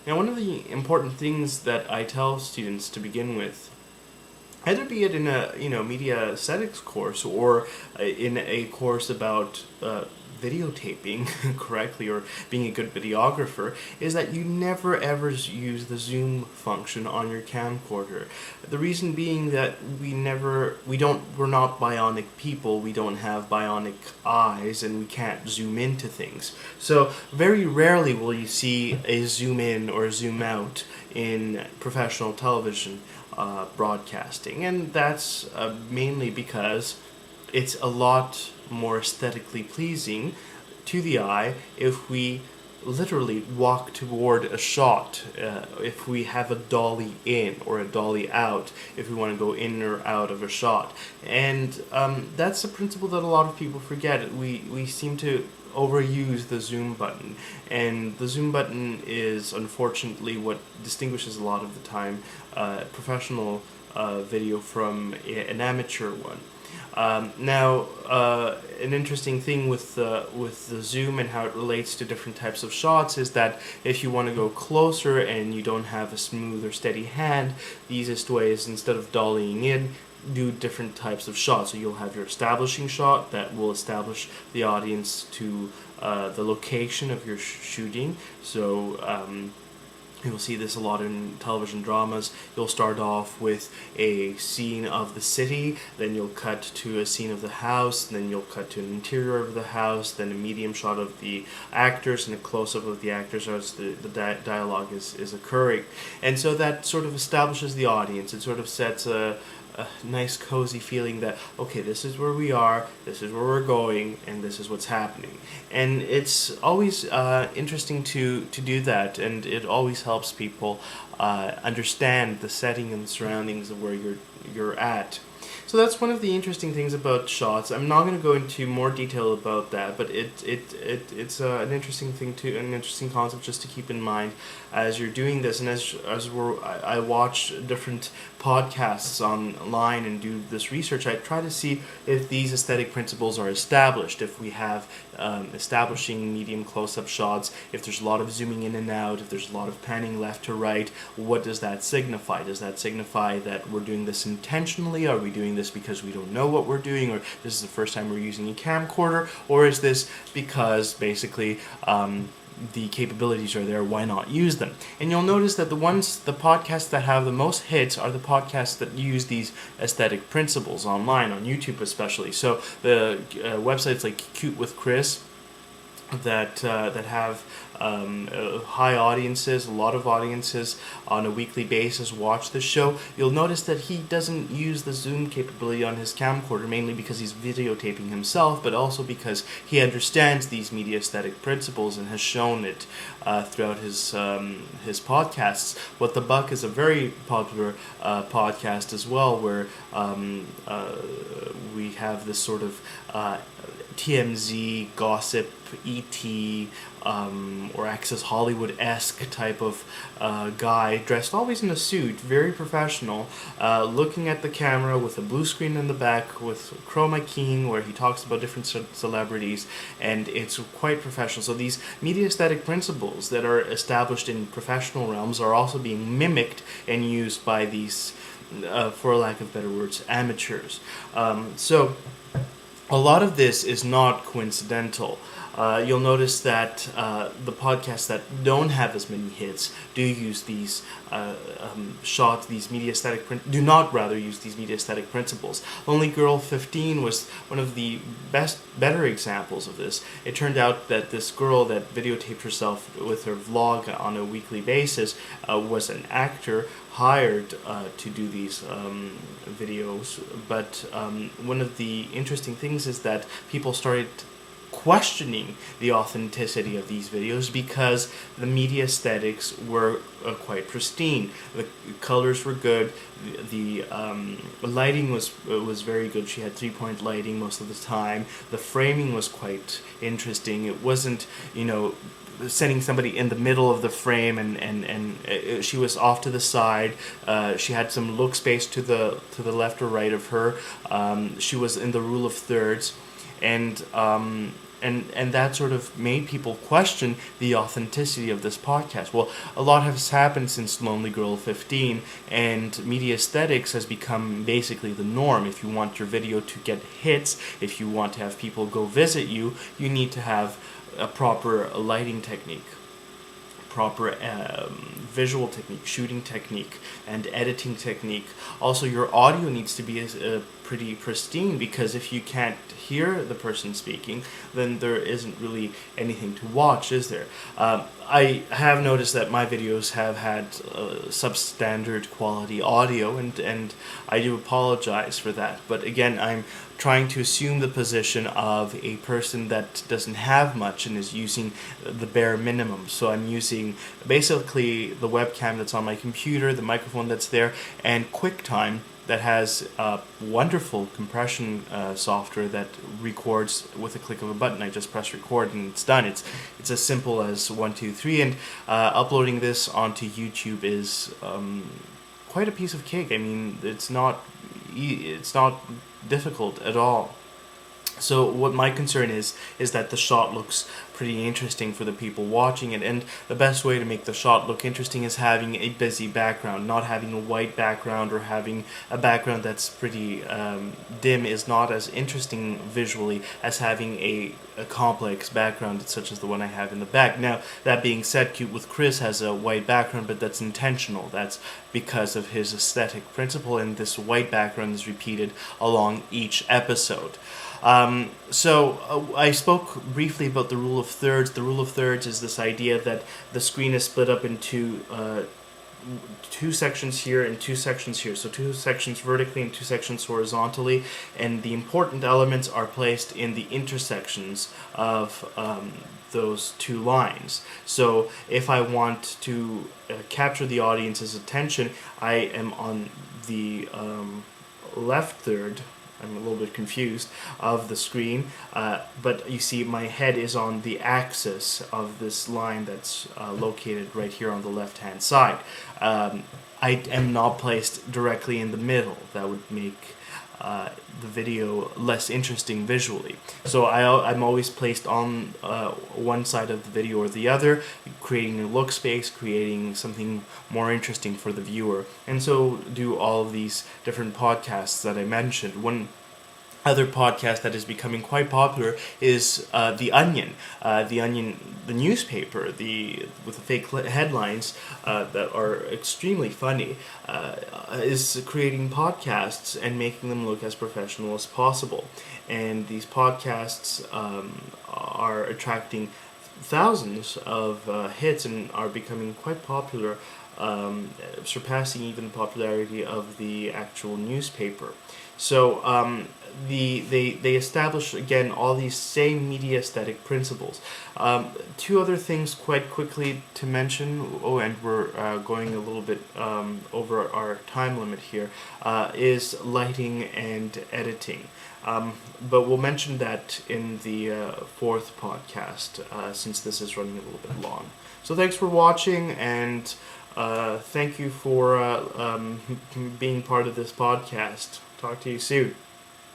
Now, one of the important things that I tell students to begin with, either be it in a media aesthetics course or in a course about videotaping correctly or being a good videographer, is that you never ever use the zoom function on your camcorder. The reason being that we're not bionic people, we don't have bionic eyes, and we can't zoom into things. So very rarely will you see a zoom in or zoom out in professional television broadcasting, and that's mainly because it's a lot more aesthetically pleasing to the eye if we literally walk toward a shot, if we have a dolly in or a dolly out, if we want to go in or out of a shot. And that's a principle that a lot of people forget. We seem to overuse the zoom button, and the zoom button is unfortunately what distinguishes a lot of the time professional video from an amateur one. Now, an interesting thing with the zoom and how it relates to different types of shots is that if you want to go closer and you don't have a smooth or steady hand, the easiest way is, instead of dollying in, do different types of shots. So you'll have your establishing shot that will establish the audience to the location of your shooting. So you'll see this a lot in television dramas. You'll start off with a scene of the city, then you'll cut to a scene of the house, then you'll cut to an interior of the house, then a medium shot of the actors and a close-up of the actors as the dialogue is occurring. And so that sort of establishes the audience. It sort of sets a nice cozy feeling that, okay, this is where we are, this is where we're going, and this is what's happening. And it's always interesting to do that, and it always helps people understand the setting and the surroundings of where you're at. So that's one of the interesting things about shots. I'm not going to go into more detail about that, but it's an interesting thing an interesting concept just to keep in mind as you're doing this, and as I watch different podcasts online and do this research. I try to see if these aesthetic principles are established. If we have establishing medium close-up shots, if there's a lot of zooming in and out, if there's a lot of panning left to right, what does that signify? Does that signify that we're doing this intentionally? Are we doing this because we don't know what we're doing, or this is the first time we're using a camcorder, or is this because basically the capabilities are there, why not use them? And you'll notice that the podcasts that have the most hits are the podcasts that use these aesthetic principles online, on YouTube especially. So the websites like Cute with Chris that have high audiences, a lot of audiences on a weekly basis watch this show, you'll notice that he doesn't use the zoom capability on his camcorder, mainly because he's videotaping himself, but also because he understands these media aesthetic principles and has shown it throughout his podcasts. What the Buck is a very popular podcast as well, where we have this sort of TMZ, gossip, ET, or Access Hollywood-esque type of guy, dressed always in a suit, very professional, looking at the camera with a blue screen in the back with chroma keying, where he talks about different celebrities, and it's quite professional. So these media aesthetic principles that are established in professional realms are also being mimicked and used by these, for lack of better words, amateurs. So a lot of this is not coincidental. You'll notice that the podcasts that don't have as many hits do use these shots, these media aesthetic use these media aesthetic principles. Lonely Girl 15 was one of the better examples of this. It turned out that this girl that videotaped herself with her vlog on a weekly basis was an actor hired to do these videos, but one of the interesting things is that people started questioning the authenticity of these videos because the media aesthetics were quite pristine. The colors were good. The lighting was very good. She had 3-point lighting most of the time. The framing was quite interesting. It wasn't, setting somebody in the middle of the frame and she was off to the side. She had some look space to the left or right of her. She was in the rule of thirds. And And that sort of made people question the authenticity of this podcast. Well, a lot has happened since Lonely Girl 15, and media aesthetics has become basically the norm. If you want your video to get hits, if you want to have people go visit you, you need to have a proper lighting technique, proper visual technique, shooting technique, and editing technique. Also, your audio needs to be pretty pristine, because if you can't hear the person speaking, then there isn't really anything to watch, is there? I have noticed that my videos have had substandard quality audio, and I do apologize for that. But again, I'm trying to assume the position of a person that doesn't have much and is using the bare minimum. So I'm using basically the webcam that's on my computer, the microphone that's there, and QuickTime that has wonderful compression software that records with a click of a button. I just press record and it's done. It's as simple as 1, 2, 3, and uploading this onto YouTube is quite a piece of cake. I mean, it's not difficult at all. So what my concern is that the shot looks pretty interesting for the people watching it, and the best way to make the shot look interesting is having a busy background. Not having a white background or having a background that's pretty dim is not as interesting visually as having a complex background such as the one I have in the back. Now, that being said, Cute with Chris has a white background, but that's intentional. That's because of his aesthetic principle, and this white background is repeated along each episode. So I spoke briefly about the rule of thirds. The rule of thirds is this idea that the screen is split up into two sections here and two sections here. So 2 sections vertically and 2 sections horizontally, and the important elements are placed in the intersections of those 2 lines. So if I want to capture the audience's attention, I am on the left third. I'm a little bit confused of the screen, but you see my head is on the axis of this line that's located right here on the left hand side. I am not placed directly in the middle. That would make the video less interesting visually. So I'm always placed on one side of the video or the other, creating a look space, creating something more interesting for the viewer. And so do all of these different podcasts that I mentioned. One other podcast that is becoming quite popular is The Onion. The Onion, the newspaper, with the fake headlines that are extremely funny, is creating podcasts and making them look as professional as possible. And these podcasts are attracting thousands of hits and are becoming quite popular, surpassing even the popularity of the actual newspaper. So they establish, again, all these same media aesthetic principles. 2 other things quite quickly to mention, and we're going a little bit over our time limit here, is lighting and editing. But we'll mention that in the 4th podcast, since this is running a little bit long. So thanks for watching, and thank you for being part of this podcast. Talk to you soon.